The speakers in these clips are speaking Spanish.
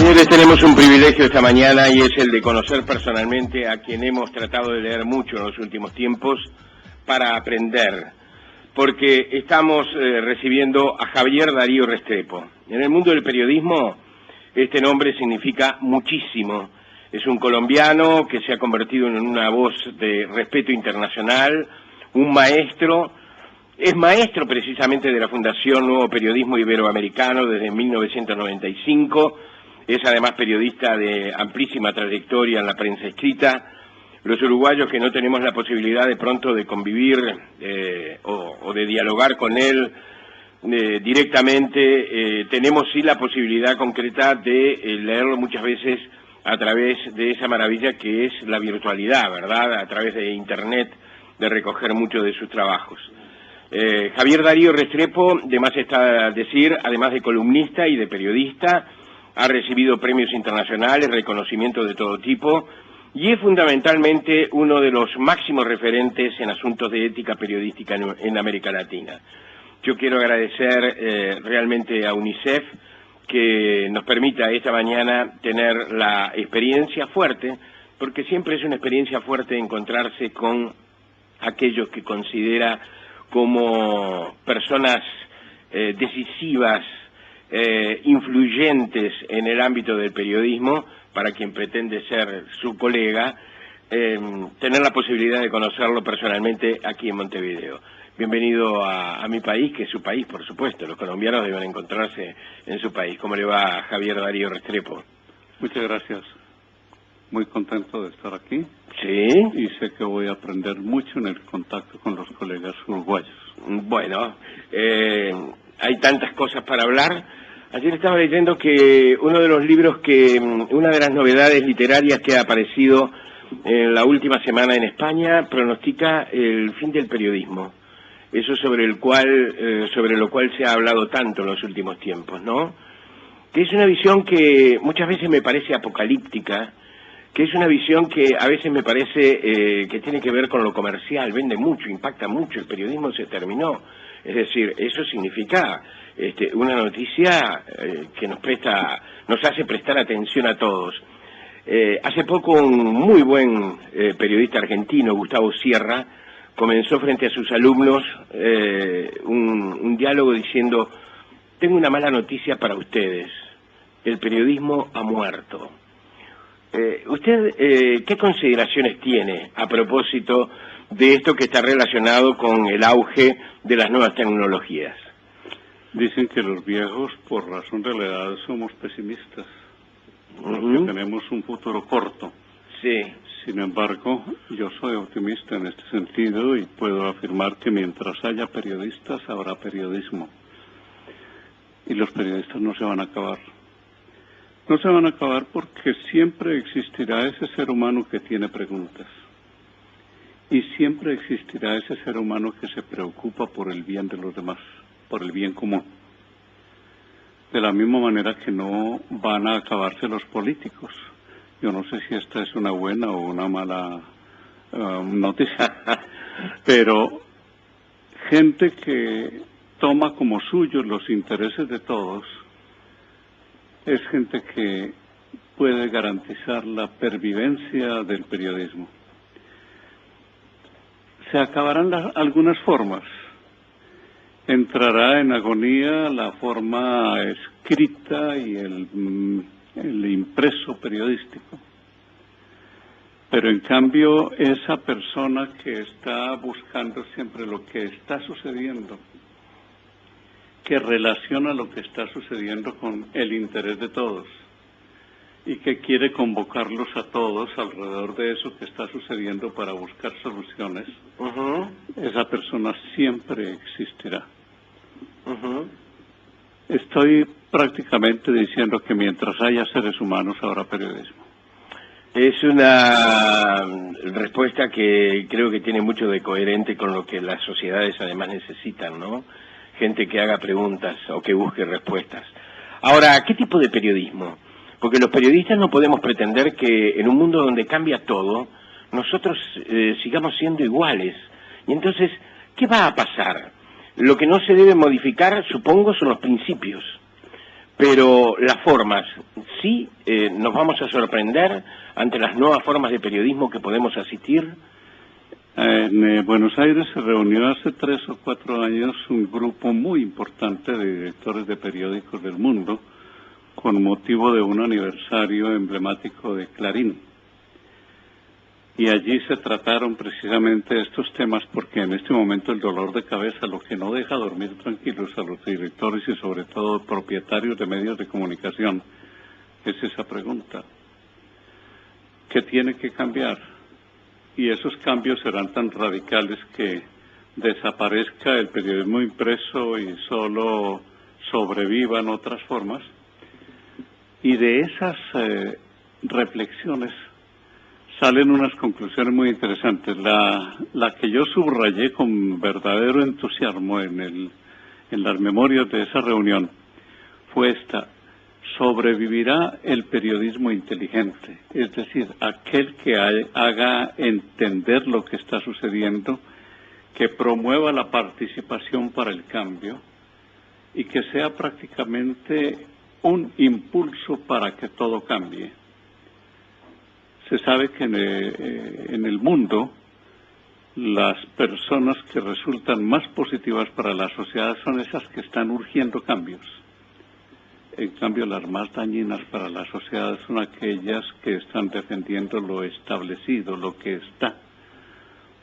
Señores, tenemos un privilegio esta mañana y es el de conocer personalmente a quien hemos tratado de leer mucho en los últimos tiempos para aprender, porque estamos recibiendo a Javier Darío Restrepo. En el mundo del periodismo este nombre significa muchísimo. Es un colombiano que se ha convertido en una voz de respeto internacional, un maestro. Es maestro precisamente de la Fundación Nuevo Periodismo Iberoamericano desde 1995, es además periodista de amplísima trayectoria en la prensa escrita. Los uruguayos que no tenemos la posibilidad de pronto de convivir o de dialogar con él directamente, tenemos sí la posibilidad concreta de leerlo muchas veces a través de esa maravilla que es la virtualidad, ¿verdad? A través de Internet, de recoger muchos de sus trabajos. Javier Darío Restrepo, de más está decir, además de columnista y de periodista, ha recibido premios internacionales, reconocimientos de todo tipo, y es fundamentalmente uno de los máximos referentes en asuntos de ética periodística en América Latina. Yo quiero agradecer realmente a UNICEF que nos permita esta mañana tener la experiencia fuerte, porque siempre es una experiencia fuerte encontrarse con aquellos que considera como personas decisivas, influyentes en el ámbito del periodismo, para quien pretende ser su colega, tener la posibilidad de conocerlo personalmente aquí en Montevideo. Bienvenido a mi país, que es su país, por supuesto. Los colombianos deben encontrarse en su país. ¿Cómo le va a Javier Darío Restrepo? Muchas gracias. Muy contento de estar aquí. Sí. Y sé que voy a aprender mucho en el contacto con los colegas uruguayos. Bueno, hay tantas cosas para hablar. Ayer estaba leyendo que uno de los libros una de las novedades literarias que ha aparecido en la última semana en España pronostica el fin del periodismo. Eso sobre lo cual se ha hablado tanto en los últimos tiempos, ¿no? Que es una visión que muchas veces me parece apocalíptica, que es una visión que a veces me parece que tiene que ver con lo comercial, vende mucho, impacta mucho, el periodismo se terminó. Es decir, eso significa una noticia que nos hace prestar atención a todos. Hace poco un muy buen periodista argentino, Gustavo Sierra, comenzó frente a sus alumnos un diálogo diciendo: tengo una mala noticia para ustedes, el periodismo ha muerto. ¿Usted qué consideraciones tiene a propósito de esto que está relacionado con el auge de las nuevas tecnologías? Dicen que los viejos, por razón de la edad, somos pesimistas, porque tenemos un futuro corto. Sí. Sin embargo, yo soy optimista en este sentido y puedo afirmar que mientras haya periodistas, habrá periodismo. Y los periodistas no se van a acabar. No se van a acabar porque siempre existirá ese ser humano que tiene preguntas. Y siempre existirá ese ser humano que se preocupa por el bien de los demás, por el bien común. De la misma manera que no van a acabarse los políticos. Yo no sé si esta es una buena o una mala noticia, pero gente que toma como suyos los intereses de todos es gente que puede garantizar la pervivencia del periodismo. Se acabarán algunas formas. Entrará en agonía la forma escrita y el impreso periodístico. Pero en cambio, esa persona que está buscando siempre lo que está sucediendo, que relaciona lo que está sucediendo con el interés de todos y que quiere convocarlos a todos alrededor de eso que está sucediendo para buscar soluciones, esa persona siempre existirá. Estoy prácticamente diciendo que mientras haya seres humanos habrá periodismo. Es una respuesta que creo que tiene mucho de coherente con lo que las sociedades además necesitan, ¿no? Gente que haga preguntas o que busque respuestas. Ahora, ¿qué tipo de periodismo? Porque los periodistas no podemos pretender que en un mundo donde cambia todo, nosotros sigamos siendo iguales. Y entonces, ¿qué va a pasar? Lo que no se debe modificar, supongo, son los principios. pero las formas, sí, nos vamos a sorprender ante las nuevas formas de periodismo que podemos asistir. En Buenos Aires se reunió hace 3 o 4 años un grupo muy importante de directores de periódicos del mundo con motivo de un aniversario emblemático de Clarín. Y allí se trataron precisamente estos temas porque en este momento el dolor de cabeza, lo que no deja dormir tranquilos a los directores y sobre todo propietarios de medios de comunicación, es esa pregunta. ¿Qué tiene que cambiar? Y esos cambios serán tan radicales que desaparezca el periodismo impreso y solo sobrevivan otras formas. Y de esas reflexiones salen unas conclusiones muy interesantes. La que yo subrayé con verdadero entusiasmo en las memorias de esa reunión fue esta: sobrevivirá el periodismo inteligente, es decir, aquel que haga entender lo que está sucediendo, que promueva la participación para el cambio y que sea prácticamente un impulso para que todo cambie. Se sabe que en el mundo las personas que resultan más positivas para la sociedad son esas que están urgiendo cambios. En cambio, las más dañinas para la sociedad son aquellas que están defendiendo lo establecido, lo que está,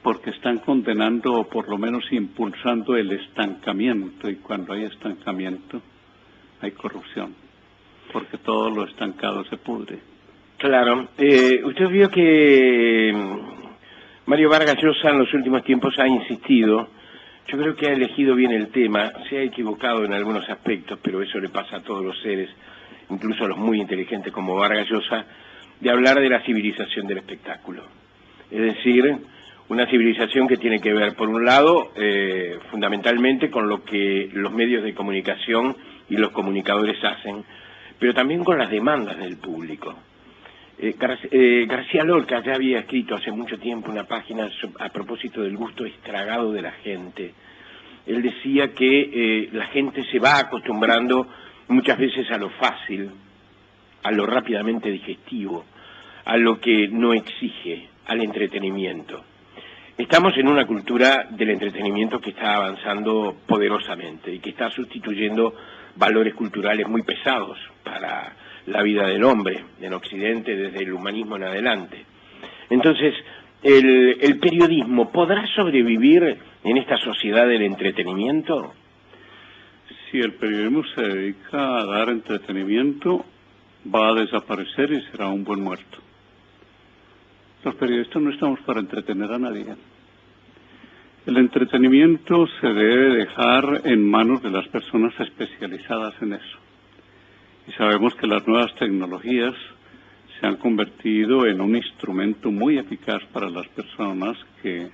porque están condenando o por lo menos impulsando el estancamiento, y cuando hay estancamiento hay corrupción, porque todo lo estancado se pudre. Claro. Usted vio que Mario Vargas Llosa en los últimos tiempos ha insistido. Yo creo que ha elegido bien el tema, se ha equivocado en algunos aspectos, pero eso le pasa a todos los seres, incluso a los muy inteligentes como Vargas Llosa, de hablar de la civilización del espectáculo. Es decir, una civilización que tiene que ver, por un lado, fundamentalmente con lo que los medios de comunicación y los comunicadores hacen, pero también con las demandas del público. García Lorca ya había escrito hace mucho tiempo una página a propósito del gusto estragado de la gente. Él decía que la gente se va acostumbrando muchas veces a lo fácil, a lo rápidamente digestivo, a lo que no exige, al entretenimiento. Estamos en una cultura del entretenimiento que está avanzando poderosamente y que está sustituyendo valores culturales muy pesados para la vida del hombre en Occidente, desde el humanismo en adelante. Entonces, ¿el periodismo podrá sobrevivir en esta sociedad del entretenimiento? Si el periodismo se dedica a dar entretenimiento, va a desaparecer y será un buen muerto. Los periodistas no estamos para entretener a nadie. El entretenimiento se debe dejar en manos de las personas especializadas en eso. Y sabemos que las nuevas tecnologías se han convertido en un instrumento muy eficaz para las personas que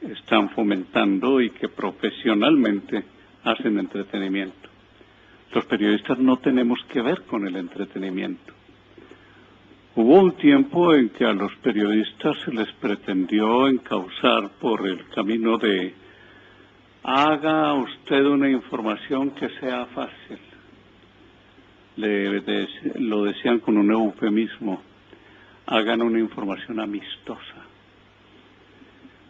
están fomentando y que profesionalmente hacen entretenimiento. Los periodistas no tenemos que ver con el entretenimiento. Hubo un tiempo en que a los periodistas se les pretendió encauzar por el camino de haga usted una información que sea fácil. Lo decían con un eufemismo, hagan una información amistosa.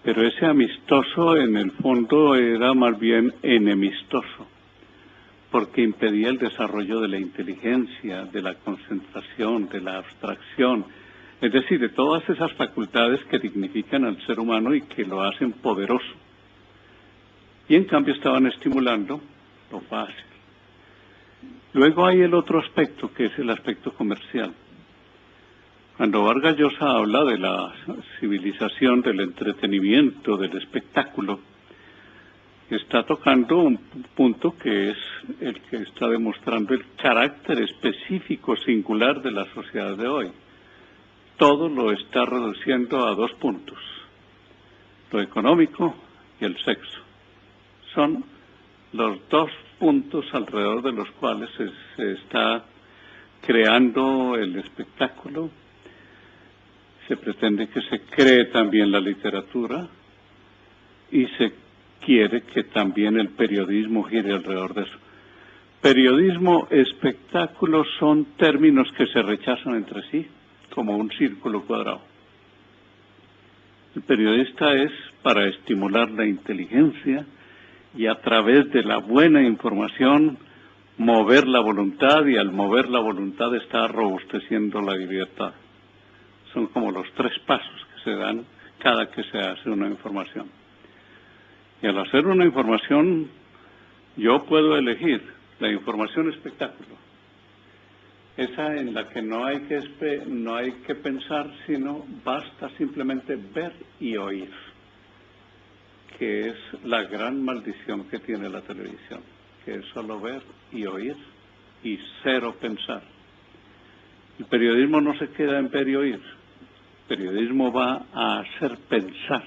Pero ese amistoso en el fondo era más bien enemistoso, porque impedía el desarrollo de la inteligencia, de la concentración, de la abstracción, es decir, de todas esas facultades que dignifican al ser humano y que lo hacen poderoso. Y en cambio estaban estimulando lo fácil. Luego hay el otro aspecto, que es el aspecto comercial. Cuando Vargas Llosa habla de la civilización, del entretenimiento, del espectáculo, está tocando un punto que es el que está demostrando el carácter específico, singular de la sociedad de hoy. Todo lo está reduciendo a 2 puntos, lo económico y el sexo. Son los 2 puntos alrededor de los cuales se está creando el espectáculo. Se pretende que se cree también la literatura y se quiere que también el periodismo gire alrededor de eso. periodismo, espectáculo son términos que se rechazan entre sí, como un círculo cuadrado. El periodista es para estimular la inteligencia y a través de la buena información mover la voluntad, y al mover la voluntad está robusteciendo la libertad. Son como los 3 pasos que se dan cada que se hace una información. Y al hacer una información, yo puedo elegir la información espectáculo, esa en la que no hay que pensar, sino basta simplemente ver y oír, que es la gran maldición que tiene la televisión, que es solo ver y oír y cero pensar. El periodismo no se queda en ver y oír, el periodismo va a hacer pensar,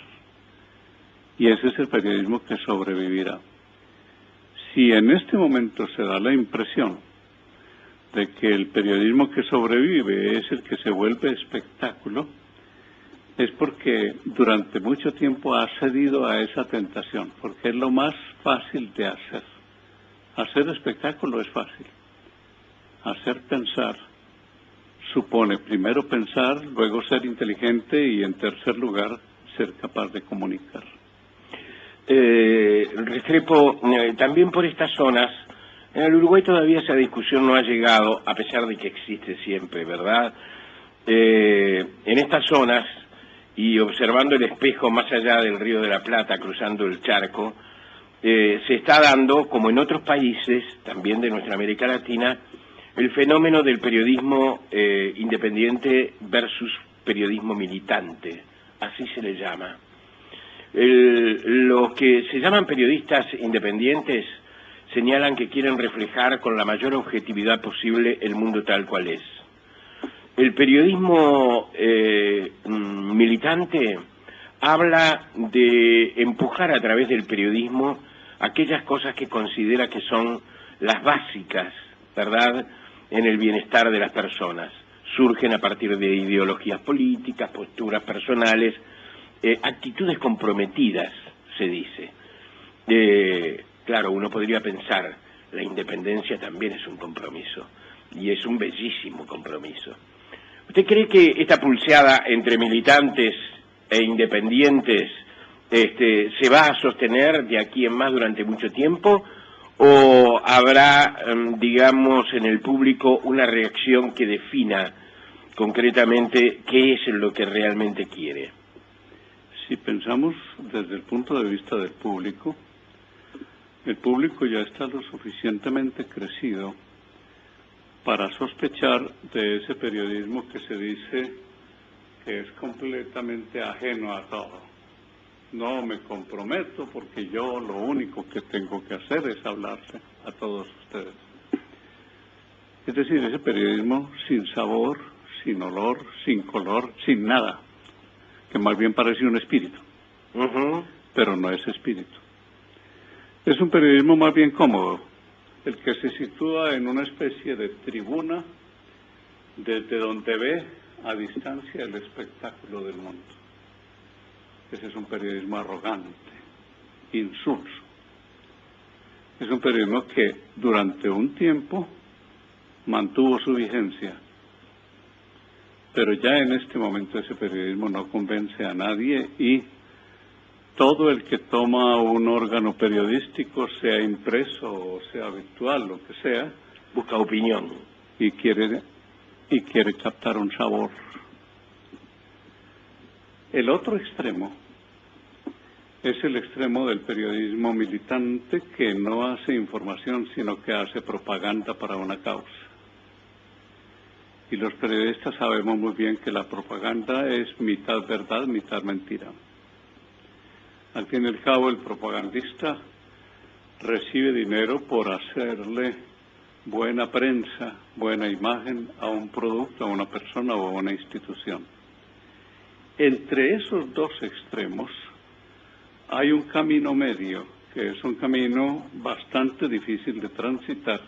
y ese es el periodismo que sobrevivirá. Si en este momento se da la impresión de que el periodismo que sobrevive es el que se vuelve espectáculo, es porque durante mucho tiempo ha cedido a esa tentación, porque es lo más fácil de hacer. Hacer espectáculo es fácil. Hacer pensar supone primero pensar, luego ser inteligente y en tercer lugar ser capaz de comunicar. Restrepo, también por estas zonas, en el Uruguay todavía esa discusión no ha llegado, a pesar de que existe siempre, ¿verdad? En estas zonas, y observando el espejo más allá del Río de la Plata, cruzando el charco, se está dando, como en otros países, también de nuestra América Latina, el fenómeno del periodismo independiente versus periodismo militante, así se le llama. Los que se llaman periodistas independientes señalan que quieren reflejar con la mayor objetividad posible el mundo tal cual es. El periodismo militante habla de empujar a través del periodismo aquellas cosas que considera que son las básicas, ¿verdad?, en el bienestar de las personas. Surgen a partir de ideologías políticas, posturas personales, actitudes comprometidas, se dice. Claro, uno podría pensar, la independencia también es un compromiso, y es un bellísimo compromiso. ¿Usted cree que esta pulseada entre militantes e independientes se va a sostener de aquí en más durante mucho tiempo, o habrá, digamos, en el público una reacción que defina concretamente qué es lo que realmente quiere? Si pensamos desde el punto de vista del público, el público ya está lo suficientemente crecido para sospechar de ese periodismo que se dice que es completamente ajeno a todo. No me comprometo porque yo lo único que tengo que hacer es hablarse a todos ustedes. Es decir, ese periodismo sin sabor, sin olor, sin color, sin nada, que más bien parece un espíritu, pero no es espíritu. Es un periodismo más bien cómodo, el que se sitúa en una especie de tribuna desde donde ve a distancia el espectáculo del mundo. Ese es un periodismo arrogante, insulso. Es un periodismo que durante un tiempo mantuvo su vigencia, pero ya en este momento ese periodismo no convence a nadie, y todo el que toma un órgano periodístico, sea impreso o sea virtual, lo que sea, busca opinión y quiere captar un sabor. El otro extremo es el extremo del periodismo militante, que no hace información sino que hace propaganda para una causa. Y los periodistas sabemos muy bien que la propaganda es mitad verdad, mitad mentira. Al fin y al cabo, el propagandista recibe dinero por hacerle buena prensa, buena imagen a un producto, a una persona o a una institución. Entre esos dos extremos hay un camino medio, que es un camino bastante difícil de transitar,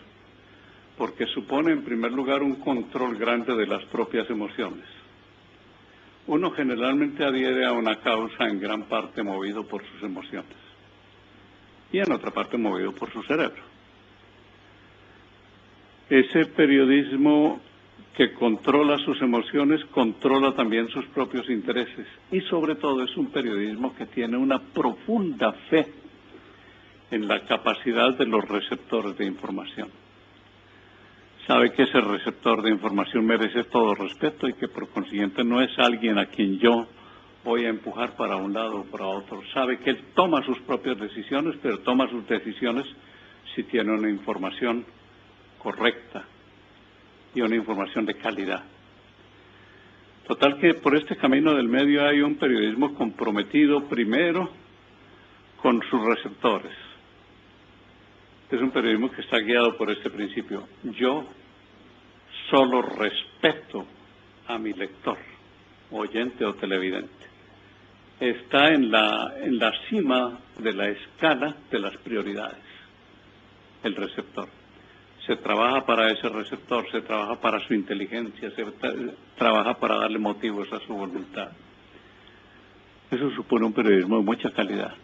porque supone en primer lugar un control grande de las propias emociones. Uno generalmente adhiere a una causa en gran parte movido por sus emociones y en otra parte movido por su cerebro. Ese periodismo que controla sus emociones, controla también sus propios intereses. Y sobre todo es un periodismo que tiene una profunda fe en la capacidad de los receptores de información. Sabe que ese receptor de información merece todo respeto y que por consiguiente no es alguien a quien yo voy a empujar para un lado o para otro. Sabe que él toma sus propias decisiones, pero toma sus decisiones si tiene una información correcta y una información de calidad. Total que por este camino del medio hay un periodismo comprometido primero con sus receptores. Es un periodismo que está guiado por este principio. Yo solo respeto a mi lector, oyente o televidente. Está en la cima de la escala de las prioridades, el receptor. Se trabaja para ese receptor, se trabaja para su inteligencia, se trabaja para darle motivos a su voluntad. Eso supone un periodismo de mucha calidad.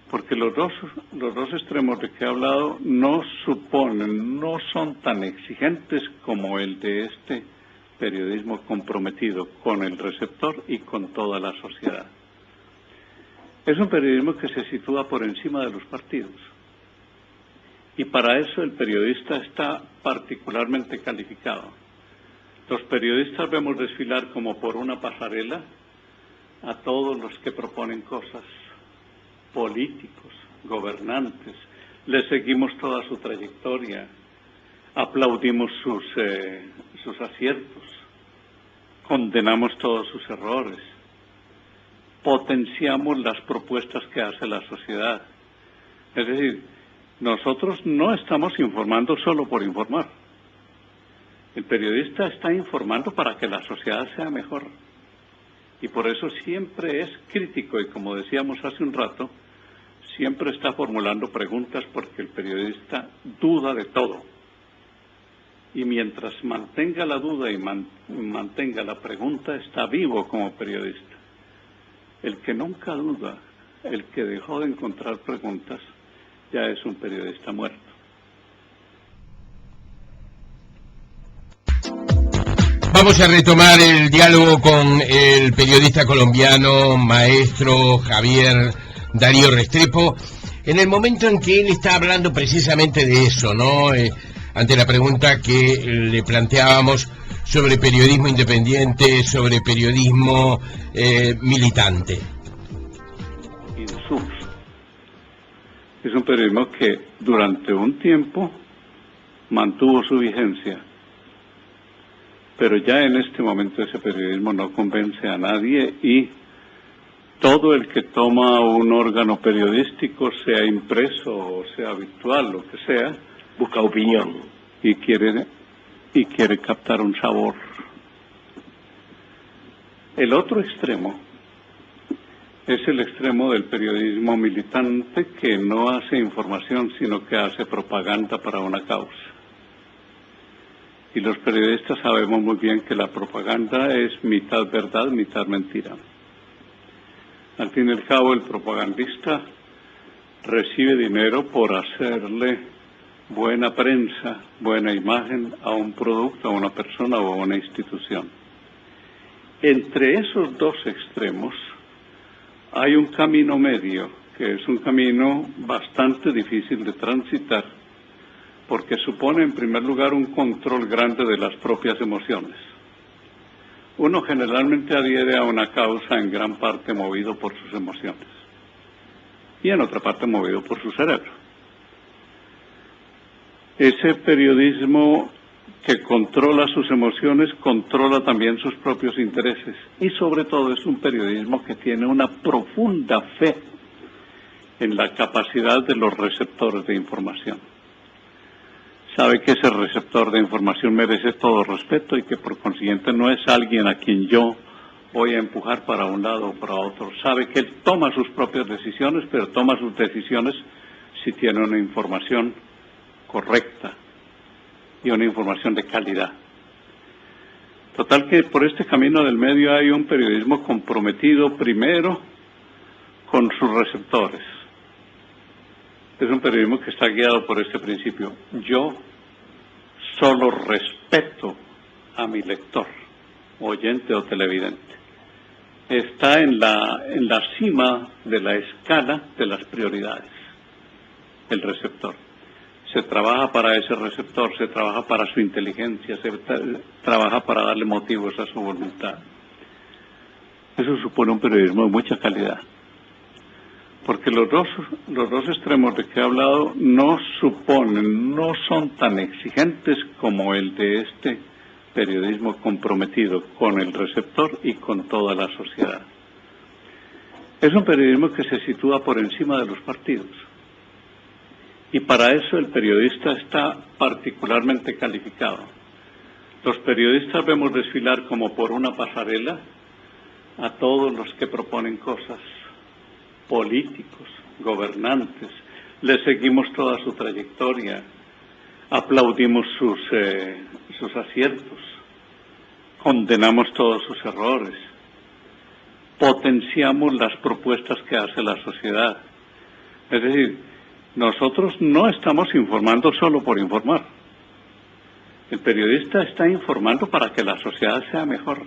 Porque los dos extremos de que he hablado no son tan exigentes como el de este periodismo comprometido con el receptor y con toda la sociedad. Es un periodismo que se sitúa por encima de los partidos. Y para eso el periodista está particularmente calificado. Los periodistas vemos desfilar como por una pasarela a todos los que proponen cosas, políticos, gobernantes, les seguimos toda su trayectoria, aplaudimos sus aciertos, condenamos todos sus errores, potenciamos las propuestas que hace la sociedad. Es decir, nosotros no estamos informando solo por informar. El periodista está informando para que la sociedad sea mejor. Y por eso siempre es crítico y, como decíamos hace un rato, siempre está formulando preguntas porque el periodista duda de todo. Y mientras mantenga la duda y mantenga la pregunta, está vivo como periodista. El que nunca duda, el que dejó de encontrar preguntas, ya es un periodista muerto. Vamos a retomar el diálogo con el periodista colombiano, maestro Javier Darío Restrepo, en el momento en que él está hablando precisamente de eso, ¿no? Ante la pregunta que le planteábamos sobre periodismo independiente, sobre periodismo militante. Insurso. Es un periodismo que durante un tiempo mantuvo su vigencia, pero ya en este momento ese periodismo no convence a nadie y todo el que toma un órgano periodístico, sea impreso o sea virtual, lo que sea, busca opinión y quiere captar un sabor. El otro extremo es el extremo del periodismo militante que no hace información, sino que hace propaganda para una causa. Y los periodistas sabemos muy bien que la propaganda es mitad verdad, mitad mentira. Al fin y al cabo, el propagandista recibe dinero por hacerle buena prensa, buena imagen a un producto, a una persona o a una institución. Entre esos dos extremos hay un camino medio, que es un camino bastante difícil de transitar, porque supone en primer lugar un control grande de las propias emociones. Uno generalmente adhiere a una causa en gran parte movido por sus emociones y en otra parte movido por su cerebro. Ese periodismo que controla sus emociones, controla también sus propios intereses y sobre todo es un periodismo que tiene una profunda fe en la capacidad de los receptores de información. Sabe que ese receptor de información merece todo respeto y que por consiguiente no es alguien a quien yo voy a empujar para un lado o para otro. Sabe que él toma sus propias decisiones, pero toma sus decisiones si tiene una información correcta y una información de calidad. Total que por este camino del medio hay un periodismo comprometido primero con sus receptores. Es un periodismo que está guiado por este principio. Yo solo respeto a mi lector, oyente o televidente. Está en la cima de la escala de las prioridades, el receptor. Se trabaja para ese receptor, se trabaja para su inteligencia, se trabaja para darle motivos a su voluntad. Eso supone un periodismo de mucha calidad, porque los dos extremos de que he hablado no son tan exigentes como el de este periodismo comprometido con el receptor y con toda la sociedad. Es un periodismo que se sitúa por encima de los partidos. Y para eso el periodista está particularmente calificado. Los periodistas vemos desfilar como por una pasarela a todos los que proponen cosas, políticos, gobernantes, les seguimos toda su trayectoria, aplaudimos sus aciertos, condenamos todos sus errores, potenciamos las propuestas que hace la sociedad. Es decir, nosotros no estamos informando solo por informar. El periodista está informando para que la sociedad sea mejor.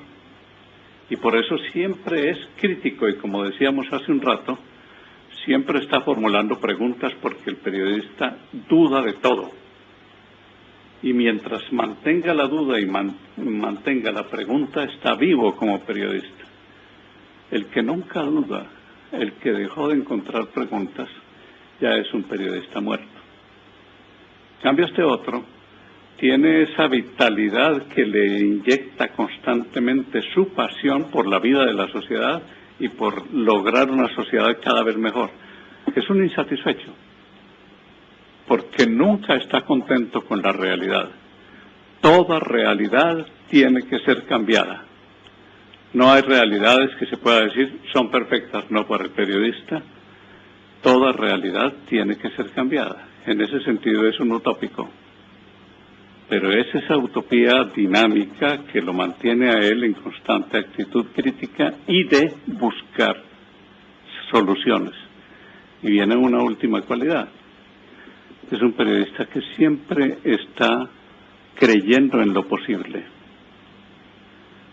Y por eso siempre es crítico y, como decíamos hace un rato, siempre está formulando preguntas porque el periodista duda de todo. Y mientras mantenga la duda y mantenga la pregunta, está vivo como periodista. El que nunca duda, el que dejó de encontrar preguntas, ya es un periodista muerto. En cambio, este otro tiene esa vitalidad que le inyecta constantemente su pasión por la vida de la sociedad y por lograr una sociedad cada vez mejor. Es un insatisfecho, porque nunca está contento con la realidad. Toda realidad tiene que ser cambiada. No hay realidades que se pueda decir son perfectas, no para el periodista. Toda realidad tiene que ser cambiada. En ese sentido es un utópico. Pero es esa utopía dinámica que lo mantiene a él en constante actitud crítica y de buscar soluciones. Y viene una última cualidad. Es un periodista que siempre está creyendo en lo posible.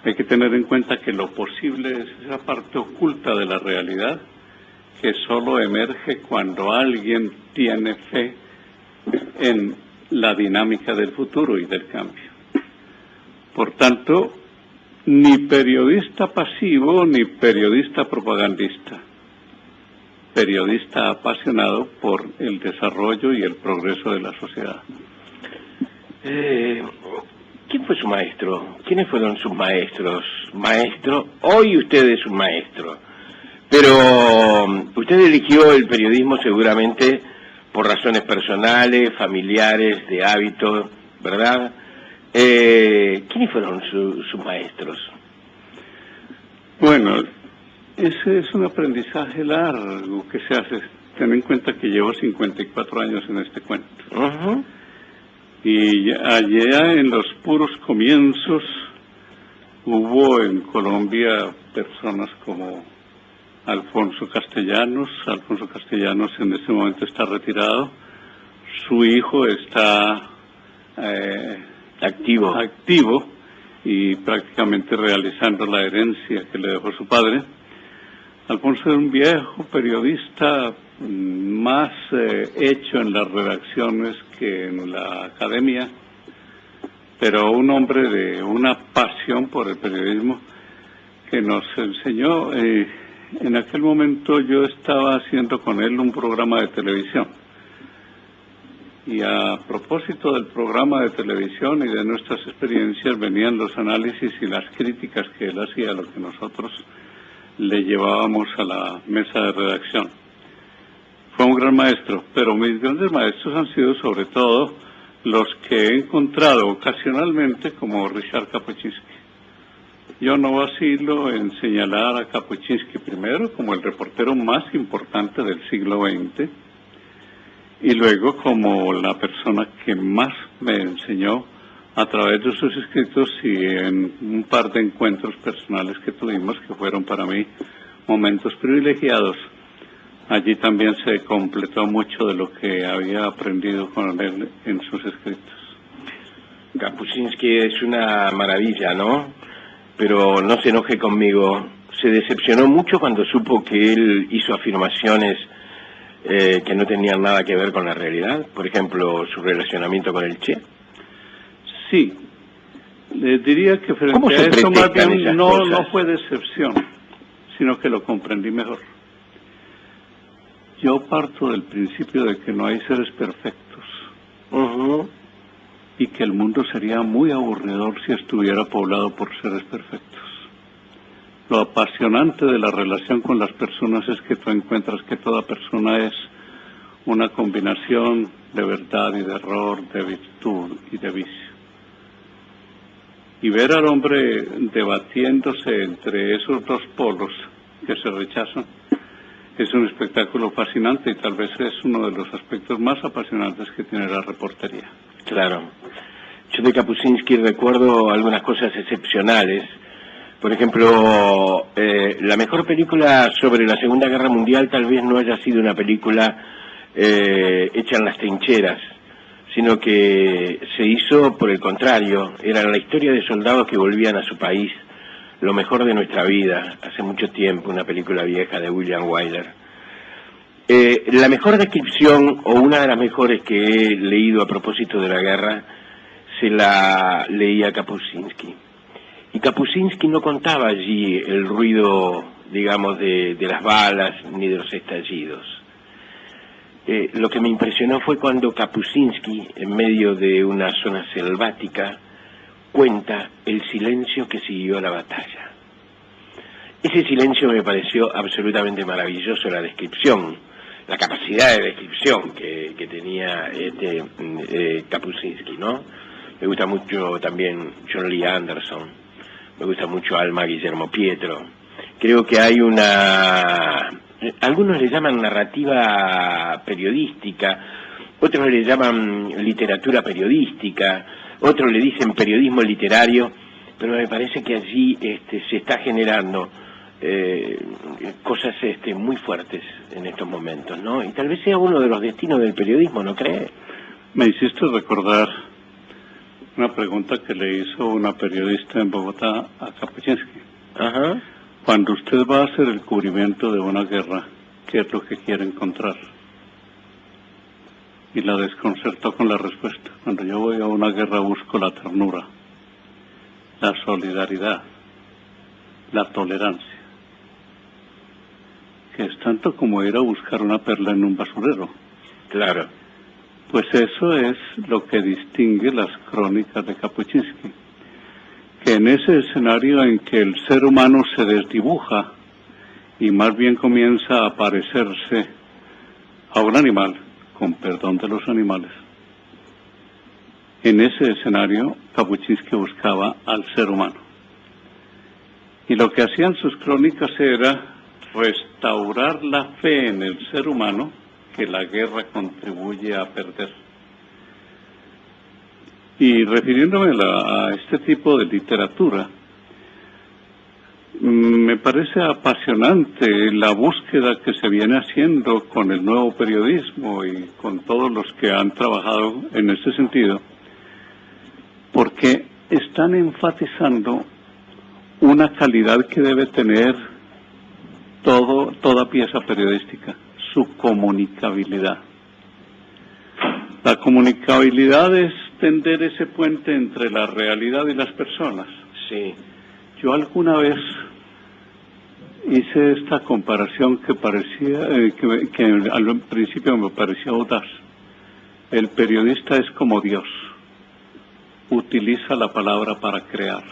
Hay que tener en cuenta que lo posible es esa parte oculta de la realidad que solo emerge cuando alguien tiene fe en la dinámica del futuro y del cambio. Por tanto, ni periodista pasivo ni periodista propagandista. Periodista apasionado por el desarrollo y el progreso de la sociedad. ¿Quién fue su maestro? ¿Quiénes fueron sus maestros? Maestro, hoy usted es un maestro, pero usted eligió el periodismo seguramente por razones personales, familiares, de hábito, ¿verdad? ¿Quiénes fueron sus maestros? Bueno, ese es un aprendizaje largo que se hace. Ten en cuenta que llevo 54 años en este cuento. Uh-huh. Y allá en los puros comienzos hubo en Colombia personas como Alfonso Castellanos. Alfonso Castellanos en este momento está retirado. Su hijo está activo y prácticamente realizando la herencia que le dejó su padre. Alfonso era un viejo periodista, más hecho en las redacciones que en la academia, pero un hombre de una pasión por el periodismo que nos enseñó. En aquel momento yo estaba haciendo con él un programa de televisión. Y a propósito del programa de televisión y de nuestras experiencias venían los análisis y las críticas que él hacía a lo que nosotros le llevábamos a la mesa de redacción. Fue un gran maestro, pero mis grandes maestros han sido sobre todo los que he encontrado ocasionalmente, como Ryszard Kapuscinski. Yo no vacilo en señalar a Kapuscinski primero como el reportero más importante del siglo XX y luego como la persona que más me enseñó a través de sus escritos y en un par de encuentros personales que tuvimos que fueron para mí momentos privilegiados. Allí también se completó mucho de lo que había aprendido con él en sus escritos. Kapuscinski es una maravilla, ¿no? Pero no se enoje conmigo. Se decepcionó mucho cuando supo que él hizo afirmaciones que no tenían nada que ver con la realidad. Por ejemplo, su relacionamiento con el Che. Sí. Le diría que frente a eso más bien no fue decepción, sino que lo comprendí mejor. Yo parto del principio de que no hay seres perfectos. Y que el mundo sería muy aburridor si estuviera poblado por seres perfectos. Lo apasionante de la relación con las personas es que tú encuentras que toda persona es una combinación de verdad y de error, de virtud y de vicio. Y ver al hombre debatiéndose entre esos dos polos que se rechazan es un espectáculo fascinante y tal vez es uno de los aspectos más apasionantes que tiene la reportería. Claro. Yo de Kapuscinski recuerdo algunas cosas excepcionales. Por ejemplo, la mejor película sobre la Segunda Guerra Mundial tal vez no haya sido una película hecha en las trincheras, sino que se hizo por el contrario. Era la historia de soldados que volvían a su país, lo mejor de nuestra vida, hace mucho tiempo, una película vieja de William Wyler. La mejor descripción, o una de las mejores que he leído a propósito de la guerra, se la leí a Kapuscinski. Y Kapuscinski no contaba allí el ruido, digamos, de las balas ni de los estallidos. Lo que me impresionó fue cuando Kapuscinski, en medio de una zona selvática, cuenta el silencio que siguió a la batalla. Ese silencio me pareció absolutamente maravilloso, la descripción, la capacidad de descripción que tenía Kapuscinski, ¿no? Me gusta mucho también John Lee Anderson, me gusta mucho Alma Guillermo Pietro. Creo que hay algunos le llaman narrativa periodística, otros le llaman literatura periodística, otros le dicen periodismo literario, pero me parece que allí se está generando cosas muy fuertes en estos momentos, ¿no? Y tal vez sea uno de los destinos del periodismo, ¿no cree? Me hiciste recordar una pregunta que le hizo una periodista en Bogotá a Kapuscinski. Ajá. Cuando usted va a hacer el cubrimiento de una guerra, ¿qué es lo que quiere encontrar? Y la desconcertó con la respuesta. Cuando yo voy a una guerra busco la ternura, la solidaridad, la tolerancia, que es tanto como ir a buscar una perla en un basurero. Claro. Pues eso es lo que distingue las crónicas de Kapuscinski, que en ese escenario en que el ser humano se desdibuja y más bien comienza a parecerse a un animal, con perdón de los animales, en ese escenario Kapuscinski buscaba al ser humano. Y lo que hacían sus crónicas era restaurar la fe en el ser humano que la guerra contribuye a perder. Y refiriéndome a este tipo de literatura, me parece apasionante la búsqueda que se viene haciendo con el nuevo periodismo y con todos los que han trabajado en este sentido, porque están enfatizando una calidad que debe tener toda pieza periodística: su comunicabilidad. La comunicabilidad es tender ese puente entre la realidad y las personas. Sí. Yo alguna vez hice esta comparación que parecía, que al principio me parecía audaz. El periodista es como Dios, utiliza la palabra para crear.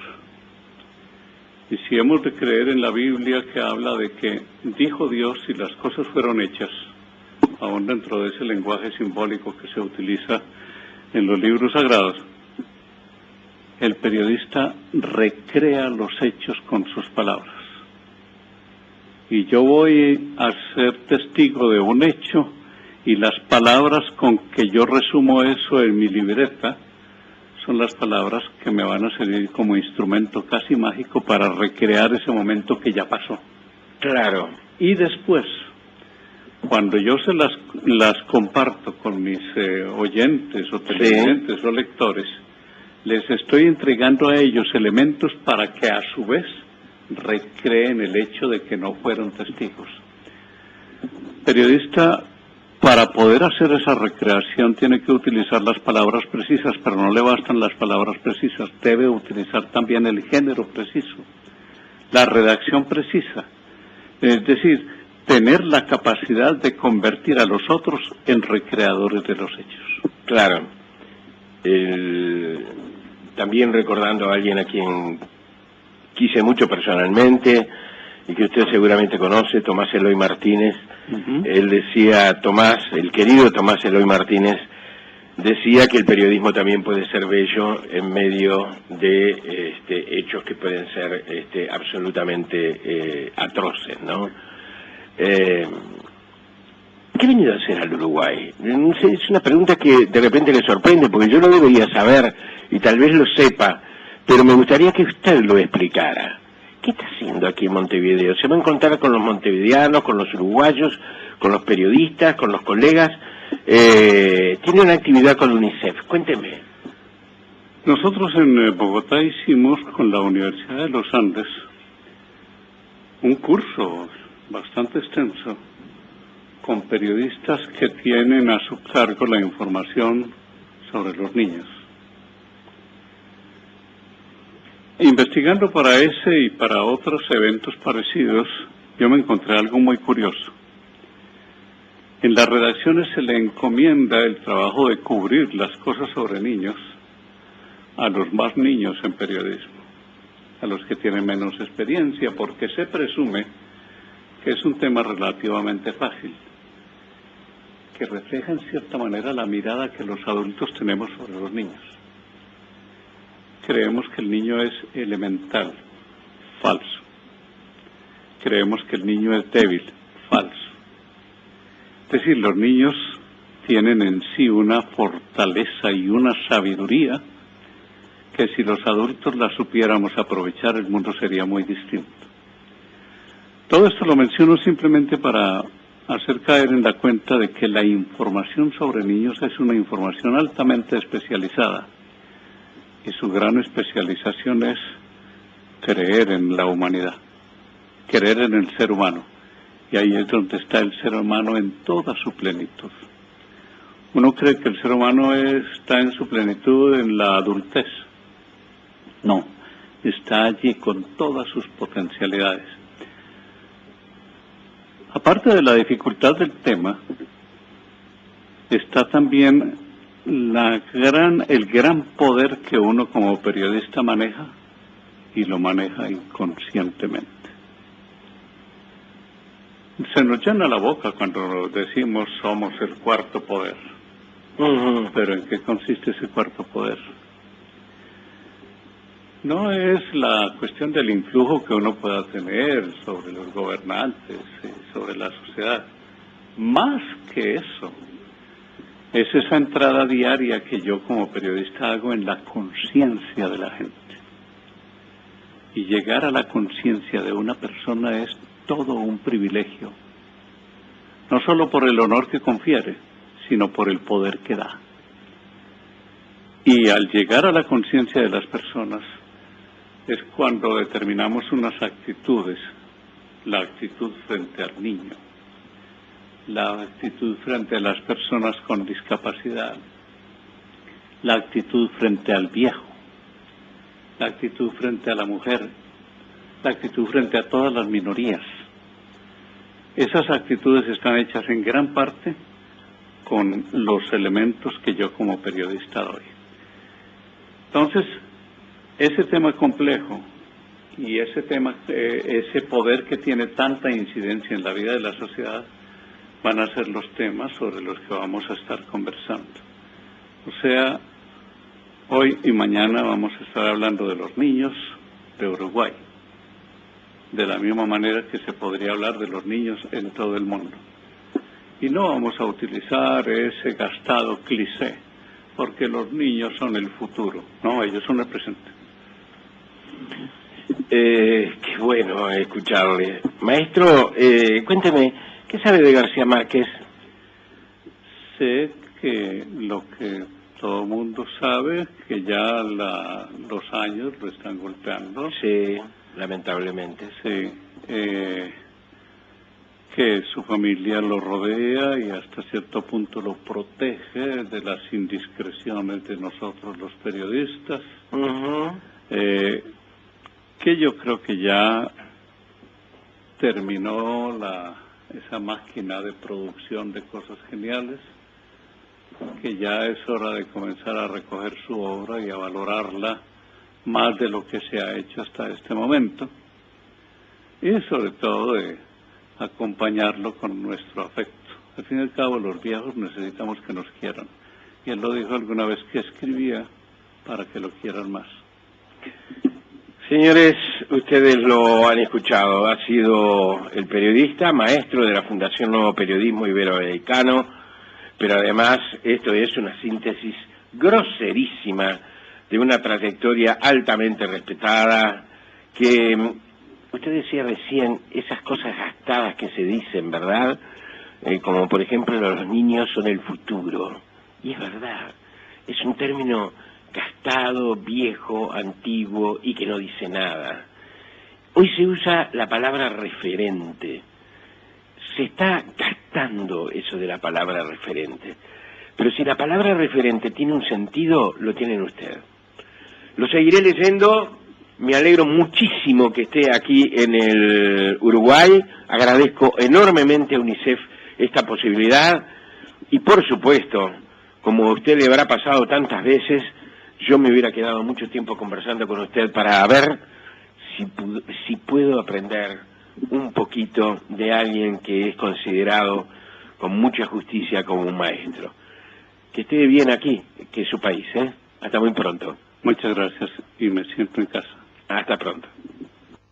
Y si hemos de creer en la Biblia, que habla de que dijo Dios y las cosas fueron hechas, aún dentro de ese lenguaje simbólico que se utiliza en los libros sagrados, el periodista recrea los hechos con sus palabras. Y yo voy a ser testigo de un hecho, y las palabras con que yo resumo eso en mi libreta son las palabras que me van a servir como instrumento casi mágico para recrear ese momento que ya pasó. Claro. Y después, cuando yo se las comparto con mis oyentes o televidentes o lectores, Les estoy entregando a ellos elementos para que a su vez recreen el hecho de que no fueron testigos. Periodista, para poder hacer esa recreación, tiene que utilizar las palabras precisas, pero no le bastan las palabras precisas, debe utilizar también el género preciso, la redacción precisa, es decir, tener la capacidad de convertir a los otros en recreadores de los hechos. Claro. También recordando a alguien a quien quise mucho personalmente y que usted seguramente conoce, Tomás Eloy Martínez. Él decía, el querido Tomás Eloy Martínez, decía que el periodismo también puede ser bello en medio de hechos que pueden ser absolutamente atroces, ¿no? ¿Qué ha venido a hacer al Uruguay? No sé, es una pregunta que de repente le sorprende, porque yo lo debería saber y tal vez lo sepa, pero me gustaría que usted lo explicara. ¿Qué está haciendo aquí en Montevideo? ¿Se va a encontrar con los montevideanos, con los uruguayos, con los periodistas, con los colegas? Tiene una actividad con UNICEF. Cuénteme. Nosotros en Bogotá hicimos con la Universidad de los Andes un curso bastante extenso con periodistas que tienen a su cargo la información sobre los niños. Investigando para ese y para otros eventos parecidos, yo me encontré algo muy curioso. En las redacciones se le encomienda el trabajo de cubrir las cosas sobre niños a los más niños en periodismo, a los que tienen menos experiencia, porque se presume que es un tema relativamente fácil, que refleja en cierta manera la mirada que los adultos tenemos sobre los niños. Creemos que el niño es elemental, falso. Creemos que el niño es débil, falso. Es decir, los niños tienen en sí una fortaleza y una sabiduría que si los adultos la supiéramos aprovechar, el mundo sería muy distinto. Todo esto lo menciono simplemente para hacer caer en la cuenta de que la información sobre niños es una información altamente especializada y su gran especialización es creer en la humanidad, creer en el ser humano, y ahí es donde está el ser humano en toda su plenitud. Uno cree que el ser humano está en su plenitud en la adultez. No, está allí con todas sus potencialidades. Aparte de la dificultad del tema, está también el gran poder que uno como periodista maneja, y lo maneja inconscientemente. Se nos llena la boca cuando decimos somos el cuarto poder. Pero ¿en qué consiste ese cuarto poder? No es la cuestión del influjo que uno pueda tener sobre los gobernantes, sobre la sociedad. Más que eso, es esa entrada diaria que yo como periodista hago en la conciencia de la gente. Y llegar a la conciencia de una persona es todo un privilegio. No solo por el honor que confiere, sino por el poder que da. Y al llegar a la conciencia de las personas, es cuando determinamos unas actitudes, la actitud frente al niño, la actitud frente a las personas con discapacidad, la actitud frente al viejo, la actitud frente a la mujer, la actitud frente a todas las minorías. Esas actitudes están hechas en gran parte con los elementos que yo como periodista doy. Entonces, ese tema complejo y ese poder que tiene tanta incidencia en la vida de la sociedad van a ser los temas sobre los que vamos a estar conversando. O sea, hoy y mañana vamos a estar hablando de los niños de Uruguay, de la misma manera que se podría hablar de los niños en todo el mundo. Y no vamos a utilizar ese gastado cliché, porque los niños son el futuro. No, ellos son el presente. Qué bueno escucharle. Maestro, cuénteme, ¿qué sabe de García Márquez? Sé que lo que Todo el mundo sabe que ya los años lo están golpeando. Sí, lamentablemente. Sí, que su familia lo rodea y hasta cierto punto lo protege de las indiscreciones de nosotros los periodistas. Que yo creo que ya terminó esa máquina de producción de cosas geniales, que ya es hora de comenzar a recoger su obra y a valorarla más de lo que se ha hecho hasta este momento, y sobre todo de acompañarlo con nuestro afecto. Al fin y al cabo, los viejos necesitamos que nos quieran, y él lo dijo alguna vez, que escribía para que lo quieran más. Señores, ustedes lo han escuchado, ha sido el periodista, maestro de la Fundación Nuevo Periodismo Iberoamericano, pero además esto es una síntesis groserísima de una trayectoria altamente respetada, que usted decía recién, esas cosas gastadas que se dicen, ¿verdad? Como por ejemplo, los niños son el futuro, y es verdad, es un término gastado, viejo, antiguo y que no dice nada. Hoy se usa la palabra referente. Se está gastando eso de la palabra referente. Pero si la palabra referente tiene un sentido, lo tienen ustedes. Lo seguiré leyendo. Me alegro muchísimo que esté aquí en el Uruguay. Agradezco enormemente a UNICEF esta posibilidad. Y por supuesto, como a usted le habrá pasado tantas veces, yo me hubiera quedado mucho tiempo conversando con usted para ver si puedo aprender un poquito de alguien que es considerado con mucha justicia como un maestro. Que esté bien aquí, que es su país, ¿eh? Hasta muy pronto. Muchas gracias y me siento en casa. Hasta pronto.